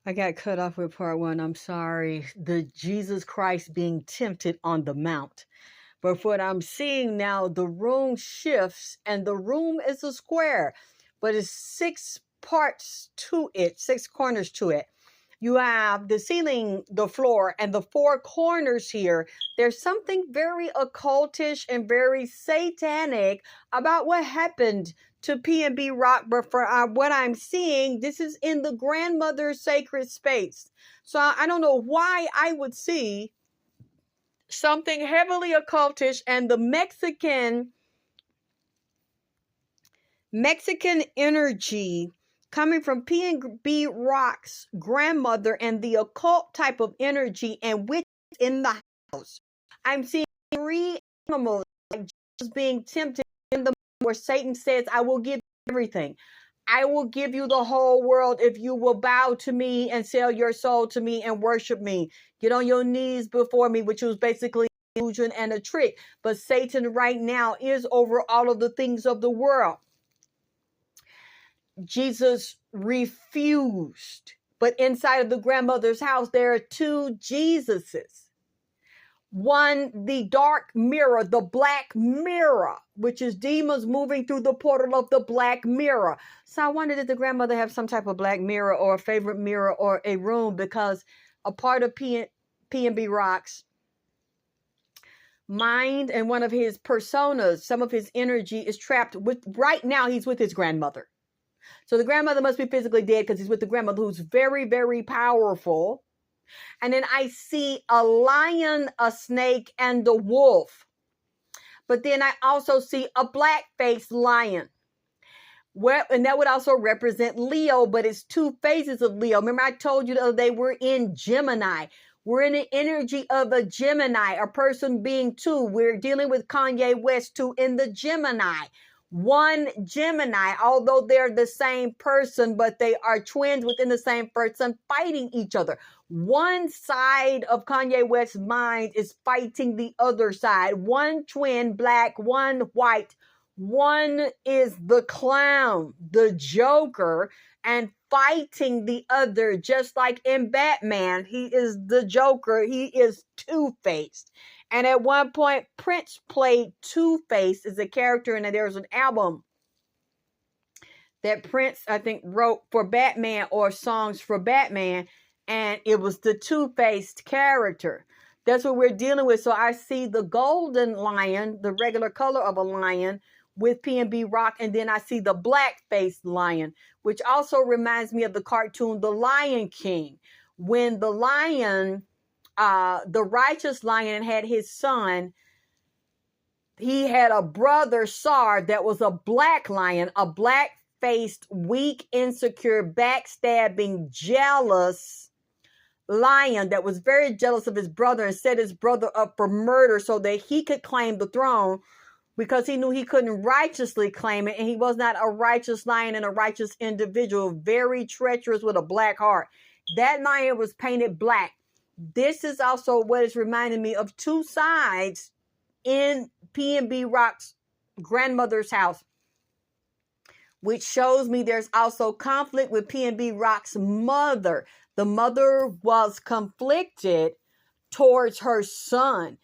I got cut off with part one. I'm sorry. The Jesus Christ being tempted on the mount. But what I'm seeing now, the room shifts and the room is a square, but it's 6 parts to it, 6 corners to it. You have the ceiling, the floor, and the 4 corners here. There's something very occultish and very satanic about what happened to PNB Rock. But for what I'm seeing, this is in the grandmother's sacred space. So I don't know why I would see something heavily occultish and the Mexican energy coming from PNB Rock's grandmother and the occult type of energy and witch in the house. I'm seeing 3 animals like Jesus being tempted in the where Satan says, I will give you everything. I will give you the whole world if you will bow to me and sell your soul to me and worship me. Get on your knees before me, which was basically an illusion and a trick. But Satan right now is over all of the things of the world. Jesus refused. But inside of the grandmother's house, there are 2 Jesuses. One, the dark mirror, the black mirror, which is demons moving through the portal of the black mirror. So I wondered, did the grandmother have some type of black mirror or a favorite mirror or a room? Because a part of PNB Rock's mind and one of his personas, some of his energy is trapped with, right now he's with his grandmother. So the grandmother must be physically dead because he's with the grandmother who's very, very powerful. And then I see a lion, a snake, and a wolf. But then I also see a black-faced lion. And that would also represent Leo, but it's 2 phases of Leo. Remember I told you the other day we're in Gemini. We're in the energy of a Gemini, a person being 2. We're dealing with Kanye West 2 in the Gemini. 1 Gemini, although they're the same person, but they are twins within the same person fighting each other. One side of Kanye West's mind is fighting the other side. 1 twin, black, 1 white. 1 is the clown, the Joker, and fighting the other, just like in Batman. He is the Joker. He is two-faced. And at one point, Prince played Two-Face as a character, and there's an album that Prince, I think, wrote for Batman or songs for Batman, and it was the two-faced character. That's what we're dealing with. So I see the golden lion, the regular color of a lion, with PNB Rock, and then I see the black-faced lion, which also reminds me of the cartoon The Lion King. When the lion, the righteous lion had his son, he had a brother, Sar, that was a black lion, a black-faced, weak, insecure, backstabbing, jealous lion that was very jealous of his brother and set his brother up for murder so that he could claim the throne, because he knew he couldn't righteously claim it, and he was not a righteous lion and a righteous individual, very treacherous with a black heart. That lion was painted black. This is also what is reminding me of 2 sides in PNB Rock's grandmother's house, which shows me there's also conflict with PNB Rock's mother. The mother was conflicted towards her son.